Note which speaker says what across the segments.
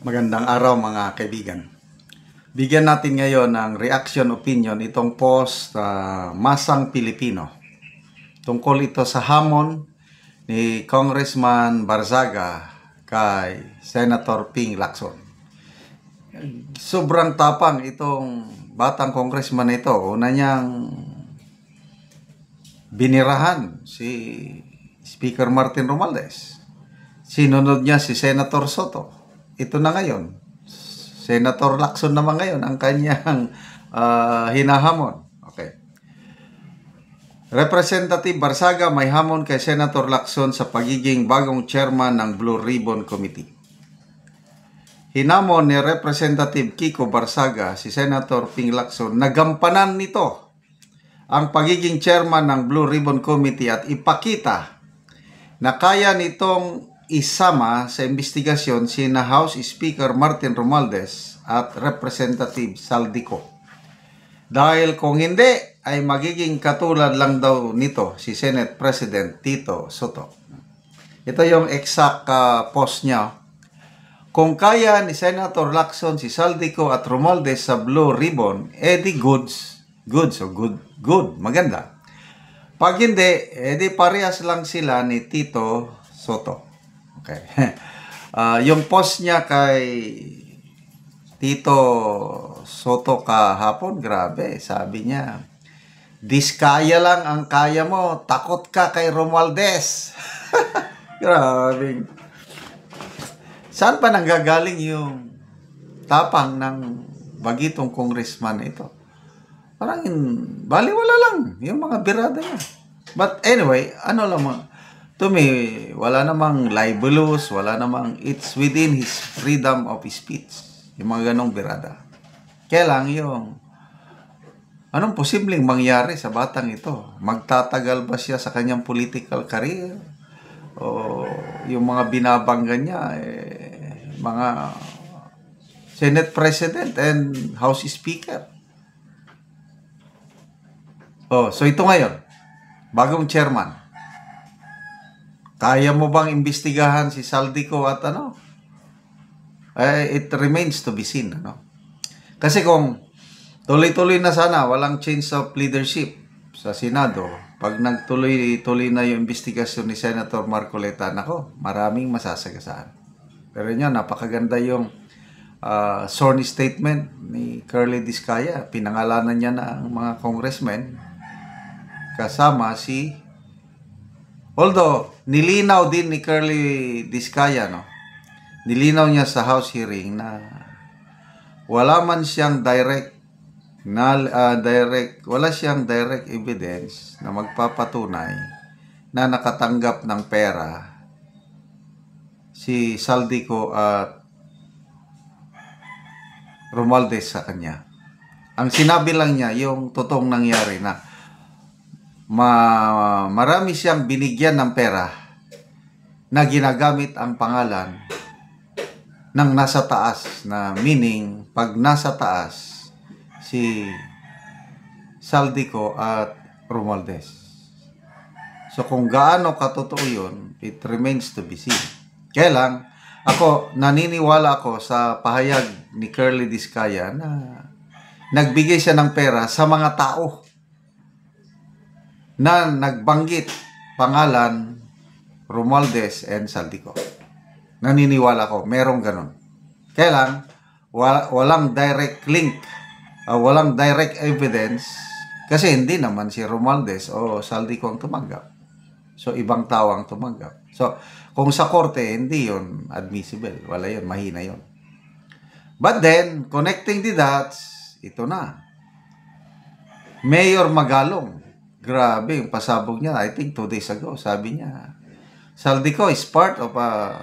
Speaker 1: Magandang araw mga kaibigan. Bigyan natin ngayon ng reaction opinion itong post Masang Pilipino. Tungkol ito sa hamon ni Congressman Barzaga kay Senator Ping Lacson. Sobrang tapang itong batang congressman ito. Una niyang binirahan si Speaker Martin Romualdez. Sinunod niya si Senator Soto. Ito na ngayon. Senator Lacson naman ngayon ang kanyang hinahamon. Okay. Representative Barzaga may hamon kay Senator Lacson sa pagiging bagong chairman ng Blue Ribbon Committee. Hinamon ni Representative Kiko Barzaga si Senator Ping Lacson na gampanan nito ang pagiging chairman ng Blue Ribbon Committee at ipakita na kaya nitong isama sa investigasyon sina House Speaker Martin Romualdez at Representative Saldico. Dahil kung hindi, ay magiging katulad lang daw nito si Senate President Tito Soto. Ito yung exact post niya. Kung kaya ni Senator Lacson, si Saldico at Romualdez sa Blue Ribbon, edi good, maganda. Pag hindi, edi parehas lang sila ni Tito Soto. Okay. Yung post niya kay Tito Soto kahapon, grabe. Sabi niya, diskaya lang ang kaya mo, takot ka kay Romualdez. Grabe. Saan pa nanggagaling yung tapang ng bagitong congressman ito? Parang baliwala lang yung mga birada niya. But anyway, ano lang mga, to me, wala namang libelous, wala namang, it's within his freedom of speech. Yung mga ganong birada. Kaya lang yung, anong posibleng mangyari sa batang ito? Magtatagal ba siya sa kanyang political career? O yung mga binabangga niya, mga Senate President and House Speaker. So ito ngayon, bagong chairman. Kaya mo bang imbestigahan si Saldico at ano? It remains to be seen. Ano? Kasi kung tuloy-tuloy na sana, walang change of leadership sa Senado, pag nagtuloy-tuloy na yung investigasyon ni Senator Marcoleta, nako, maraming masasagasaan. Pero yun, napakaganda yung sworn statement ni Curly Diskaya. Pinangalanan niya na ang mga congressmen kasama si although, nilinaw din ni Curly Diskaya, no? Nilinaw niya sa House hearing na wala man siyang wala siyang direct evidence na magpapatunay na nakatanggap ng pera si Saldico at Romualdez sa kanya. Ang sinabi lang niya, yung totoong nangyari na marami siyang binigyan ng pera na ginagamit ang pangalan ng nasa taas, na meaning pag nasa taas si Saldico at Romualdez. So kung gaano katotoo yun, it remains to be seen. Kaya lang, naniniwala ako sa pahayag ni Curly Diskaya na nagbigay siya ng pera sa mga tao na nagbanggit pangalan Romualdez and Saldico. Naniniwala ko, merong ganun. Kaya lang, walang direct link, walang direct evidence, kasi hindi naman si Romualdez o Saldico ang tumanggap. So, ibang tao ang tumanggap. So, kung sa korte, hindi yun admissible. Wala yun, mahina yun. But then, connecting the dots, ito na. Mayor Magalong, grabe, yung pasabog niya, I think 2 days ago, sabi niya, Saldico is part of a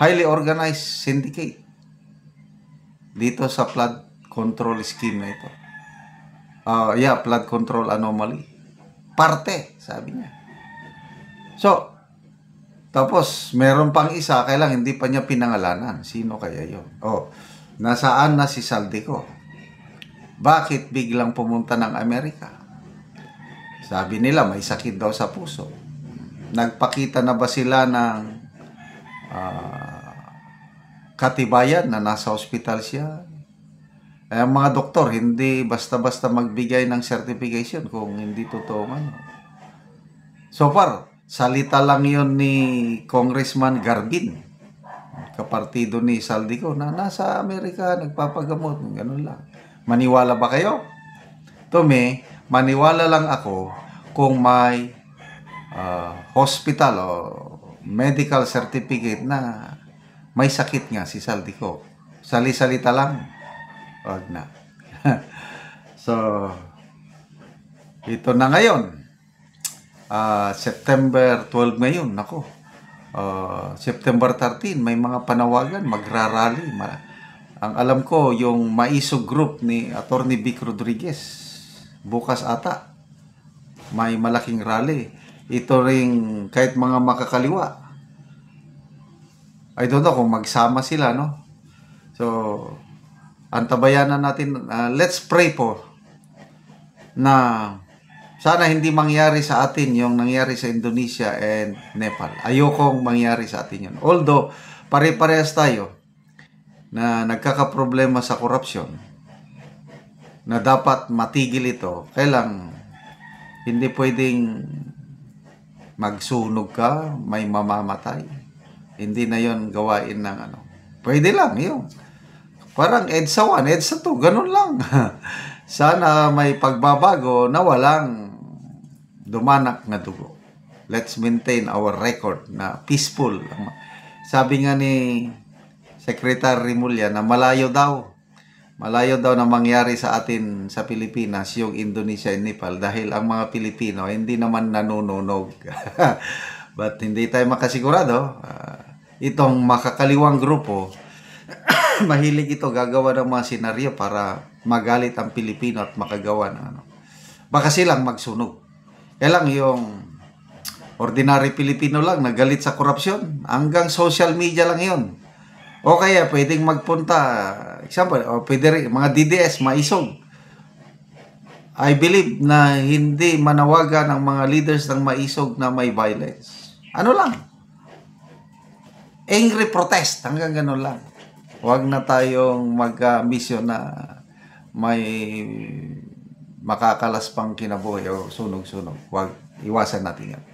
Speaker 1: highly organized syndicate dito sa flood control scheme na ito. Flood control anomaly. Parte, sabi niya. So, tapos, meron pang isa, kailang hindi pa niya pinangalanan. Sino kaya yun? Nasaan na si Saldico? Bakit biglang pumunta ng Amerika? Sabi nila, may sakit daw sa puso. Nagpakita na ba sila ng katibayan na nasa ospital siya. Ang mga doktor, hindi basta-basta magbigay ng certification kung hindi totoo man. So far, salita lang yon ni Congressman Garbin, kapartido ni Saldico, na nasa Amerika, nagpapagamot, ganun lang. Maniwala ba kayo? Tome, maniwala lang ako kung may hospital o medical certificate na may sakit nga si Saldico. Sali-salita lang. Wag na. So, ito na ngayon. September 12 ngayon. Nako. September 13, may mga panawagan, magrarally. Ang alam ko, yung Maisog Group ni Attorney Vic Rodriguez, bukas ata, may malaking rally. Ito ring kahit mga makakaliwa. I don't know kung magsama sila, no? So, antabayanan natin, let's pray po na sana hindi mangyari sa atin yung nangyari sa Indonesia and Nepal. Ayokong mangyari sa atin yun. Although, pare-parehas tayo na nagkakaproblema sa korupsyon, na dapat matigil ito. Kailang hindi pwedeng magsunog ka, may mamamatay. Hindi na yon gawain ng ano. Pwede lang yun. Parang EDSA 1, EDSA 2, ganun lang. Sana may pagbabago na walang dumanak na dugo. Let's maintain our record na peaceful. Sabi nga ni Secretary Rimulya na malayo daw na mangyari sa atin sa Pilipinas yung Indonesia and Nepal dahil ang mga Pilipino hindi naman nanununog. But hindi tayo makasigurado. Itong makakaliwang grupo, mahilig ito gagawa ng mga senaryo para magalit ang Pilipino at makagawa ng ano. Baka silang magsunog. Kaya lang yung ordinary Pilipino lang nagalit sa korupsyon. Hanggang social media lang yun. O kaya pwedeng magpunta, example, o pwede rin, mga DDS, maisog. I believe na hindi manawagan ang mga leaders ng maisog na may violence. Ano lang? Angry protest, hanggang ganun lang. Huwag na tayong mag-mission na may makakalas pang kinabuhi o sunog-sunog. Huwag, iwasan natin yan.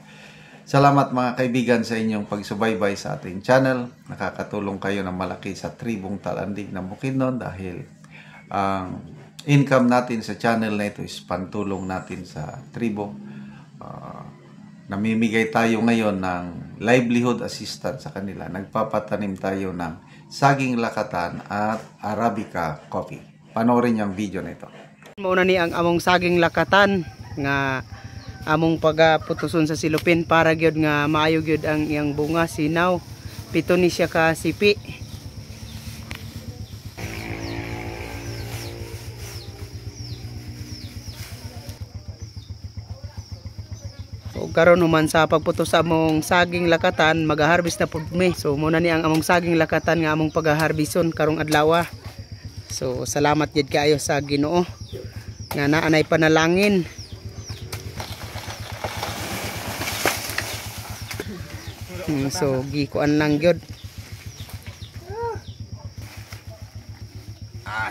Speaker 1: Salamat mga kaibigan sa inyong pagsubaybay sa ating channel. Nakakatulong kayo ng malaki sa tribong Talandig ng Bukidnon dahil ang income natin sa channel na ito is pantulong natin sa tribo. Namimigay tayo ngayon ng livelihood assistance sa kanila. Nagpapatanim tayo ng saging lakatan at Arabica coffee. Panoorin niyo ang video na ito.
Speaker 2: Mauna ni ang among saging lakatan nga among pagaputuson sa silupin para gyud nga maayo gyud ang iyang bunga sinaw. Pito ni siya ka sipi. So karon human sa pagputos sa among saging lakatan, mag-harvest na pud mi. So muna ni ang among saging lakatan nga among pag-harbison karong adlaw. So salamat gyud kaayo sa Ginoo nga naanay panalangin. So gikuan lang gyud.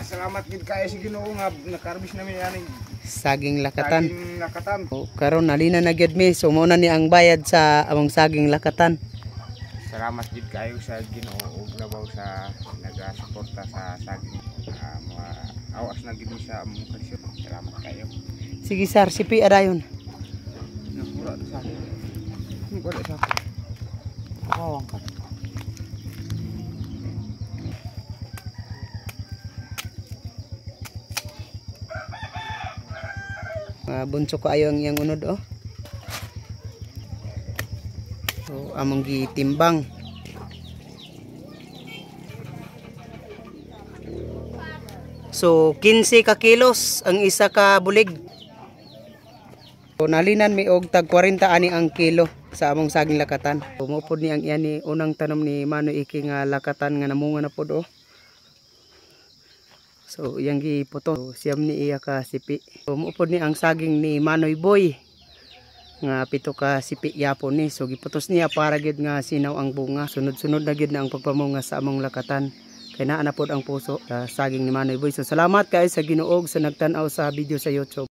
Speaker 3: Salamat gid kaayo sa Ginoo nga nakarbis namin ani
Speaker 2: Saging lakatan.
Speaker 3: saging lakatan.
Speaker 2: O karon nalina na gyud mi. So muna ni ang bayad sa among saging lakatan.
Speaker 3: Salamat gid kaayo sa Ginoo ug labaw sa nagasuporta sa saging mga awas na gid sa among kalsyon. Salamat kaayo.
Speaker 2: Sige sir, sipi adayon.
Speaker 3: Nakura sa akin. Wala sa akin.
Speaker 2: Kawang ka. Bunso ko ayo ang iyang unod oh. So among gitimbang. So 15 ka kilos ang isa ka bulig. So nalinan mi og tag 40 ani ang kilo sa among saging lakatan. So mupod ni ang iyan ni unang tanom ni Manoy Iki nga lakatan nga namunga na pod oh. So iyang giputo. So, siyam ni iya ka sipi. So mupod ni ang saging ni Manoy Boy nga pito ka sipi yapon ni. So giputos niya para gid nga sinaw ang bunga. Sunod-sunod na gid na ang pagpamunga sa among lakatan. Kay naa na pod ang puso sa saging ni Manoy Boy. So salamat kay sa Ginoo sa nagtan-aw sa video sa YouTube.